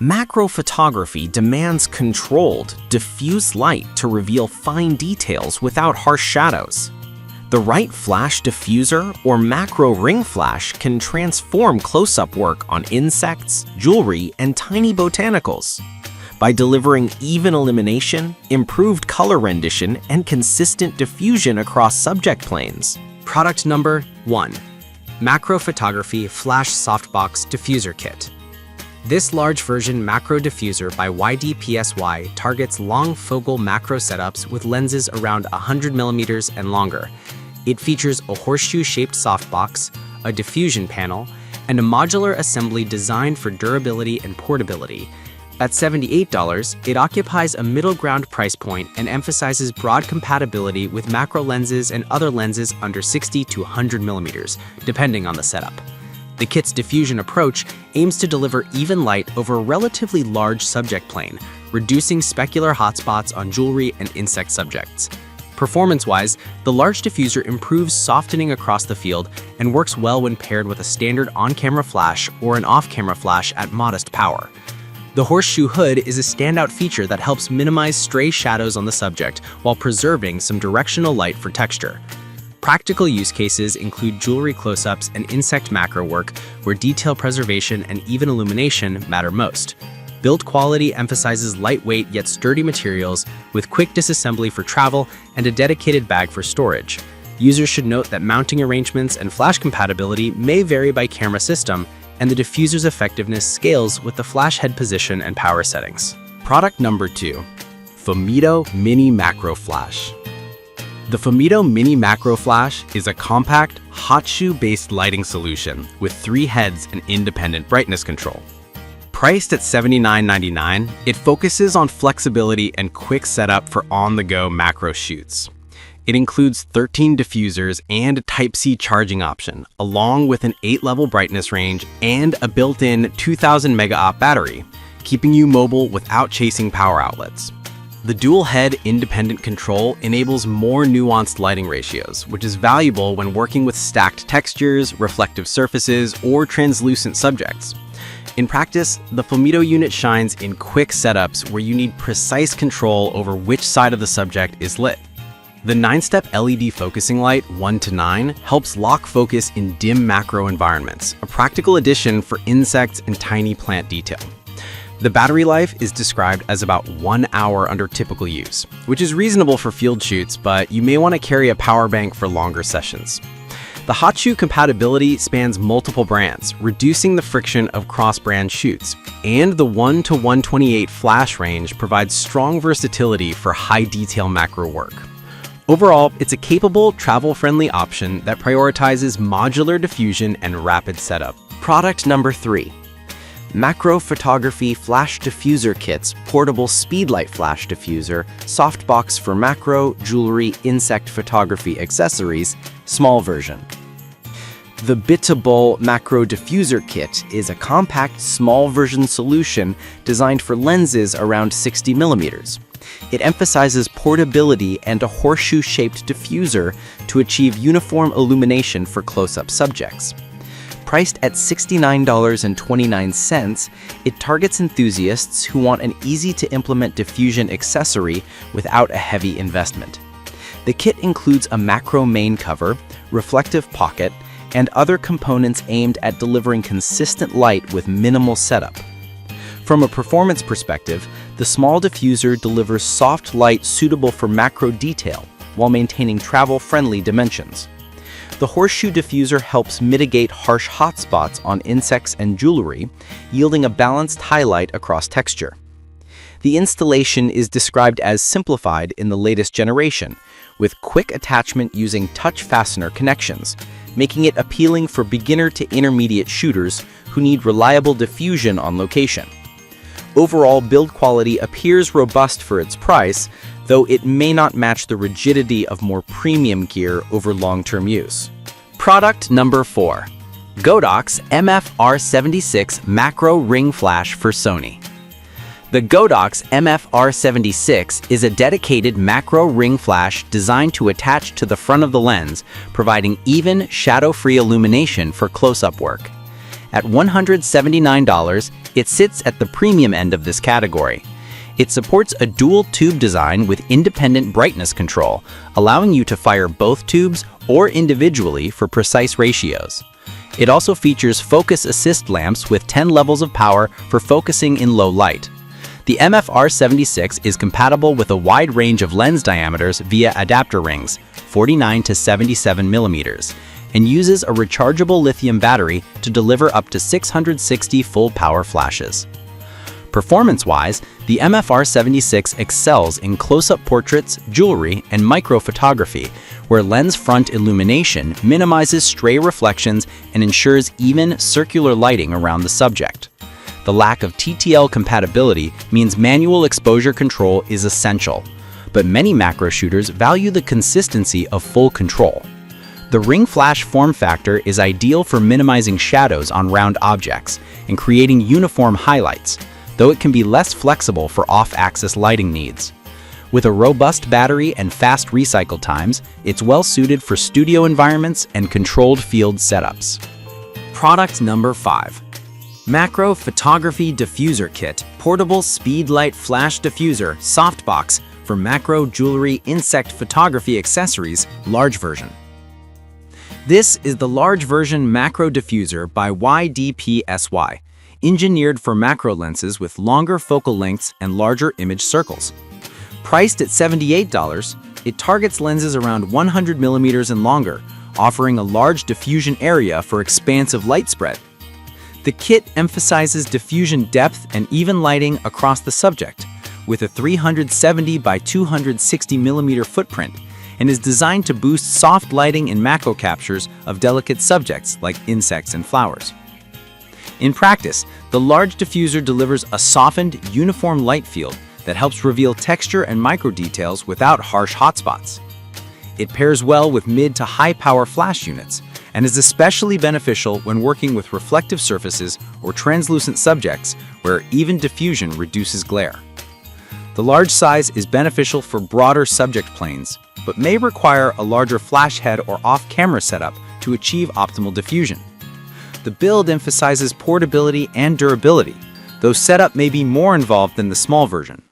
Macro photography demands controlled, diffuse light to reveal fine details without harsh shadows. The right flash diffuser or macro ring flash can transform close-up work on insects, jewelry, and tiny botanicals. By delivering even illumination, improved color rendition, and consistent diffusion across subject planes. Product number 1. Macro Photography Flash Softbox Diffuser Kit. This large version macro diffuser by YDPSY targets long focal macro setups with lenses around 100mm and longer. It features a horseshoe-shaped softbox, a diffusion panel, and a modular assembly designed for durability and portability. At $78, it occupies a middle ground price point and emphasizes broad compatibility with macro lenses and other lenses under 60 to 100mm, depending on the setup. The kit's diffusion approach aims to deliver even light over a relatively large subject plane, reducing specular hotspots on jewelry and insect subjects. Performance-wise, the large diffuser improves softening across the field and works well when paired with a standard on-camera flash or an off-camera flash at modest power. The horseshoe hood is a standout feature that helps minimize stray shadows on the subject while preserving some directional light for texture. Practical use cases include jewelry close-ups and insect macro work where detail preservation and even illumination matter most. Build quality emphasizes lightweight yet sturdy materials with quick disassembly for travel and a dedicated bag for storage. Users should note that mounting arrangements and flash compatibility may vary by camera system, and the diffuser's effectiveness scales with the flash head position and power settings. Product number 2. Fomito Mini Macro Flash. The Fomito Mini Macro Flash is a compact, hot shoe-based lighting solution with 3 heads and independent brightness control. Priced at $79.99, it focuses on flexibility and quick setup for on-the-go macro shoots. It includes 13 diffusers and a Type-C charging option, along with an 8-level brightness range and a built-in 2000 mAh battery, keeping you mobile without chasing power outlets. The dual-head independent control enables more nuanced lighting ratios, which is valuable when working with stacked textures, reflective surfaces, or translucent subjects. In practice, the Fomito unit shines in quick setups where you need precise control over which side of the subject is lit. The 9-step LED focusing light 1 to 9 helps lock focus in dim macro environments, a practical addition for insects and tiny plant detail. The battery life is described as about 1 hour under typical use, which is reasonable for field shoots, but you may want to carry a power bank for longer sessions. The hot shoe compatibility spans multiple brands, reducing the friction of cross-brand shoots, and the 1 to 128 flash range provides strong versatility for high-detail macro work. Overall, it's a capable, travel-friendly option that prioritizes modular diffusion and rapid setup. Product number 3. Macro Photography Flash Diffuser Kits Portable Speedlight Flash Diffuser Softbox for Macro, Jewelry, Insect Photography Accessories, Small Version. The Bitable Macro Diffuser Kit is a compact, small version solution designed for lenses around 60mm. It emphasizes portability and a horseshoe-shaped diffuser to achieve uniform illumination for close-up subjects. Priced at $69.29, it targets enthusiasts who want an easy-to-implement diffusion accessory without a heavy investment. The kit includes a macro main cover, reflective pocket, and other components aimed at delivering consistent light with minimal setup. From a performance perspective, the small diffuser delivers soft light suitable for macro detail while maintaining travel-friendly dimensions. The horseshoe diffuser helps mitigate harsh hotspots on insects and jewelry, yielding a balanced highlight across texture. The installation is described as simplified in the latest generation, with quick attachment using touch fastener connections, making it appealing for beginner to intermediate shooters who need reliable diffusion on location. Overall build quality appears robust for its price, though it may not match the rigidity of more premium gear over long-term use. Product number 4. Godox MFR76 Macro Ring Flash for Sony. The Godox MFR76 is a dedicated macro ring flash designed to attach to the front of the lens, providing even, shadow-free illumination for close-up work. At $179, It sits at the premium end of this category. It supports a dual tube design with independent brightness control, allowing you to fire both tubes or individually for precise ratios. It also features focus assist lamps with 10 levels of power for focusing in low light. The MFR76 is compatible with a wide range of lens diameters via adapter rings, 49 to 77 millimeters, and uses a rechargeable lithium battery to deliver up to 660 full power flashes. Performance-wise, the MFR76 excels in close-up portraits, jewelry, and microphotography, where lens front illumination minimizes stray reflections and ensures even circular lighting around the subject. The lack of TTL compatibility means manual exposure control is essential, but many macro shooters value the consistency of full control. The ring flash form factor is ideal for minimizing shadows on round objects and creating uniform highlights, though it can be less flexible for off-axis lighting needs. With a robust battery and fast recycle times, it's well suited for studio environments and controlled field setups. Product number 5. Macro Photography Diffuser Kit Portable Speed Light Flash Diffuser Softbox for Macro Jewelry Insect Photography Accessories Large Version. This is the large version macro diffuser by YDPSY, engineered for macro lenses with longer focal lengths and larger image circles. Priced at $78, it targets lenses around 100 millimeters and longer, offering a large diffusion area for expansive light spread. The kit emphasizes diffusion depth and even lighting across the subject, with a 370 by 260 millimeter footprint, and is designed to boost soft lighting in macro captures of delicate subjects like insects and flowers. In practice, the large diffuser delivers a softened, uniform light field that helps reveal texture and micro details without harsh hotspots. It pairs well with mid to high power flash units and is especially beneficial when working with reflective surfaces or translucent subjects where even diffusion reduces glare. The large size is beneficial for broader subject planes, but may require a larger flash head or off-camera setup to achieve optimal diffusion. The build emphasizes portability and durability, though setup may be more involved than the small version.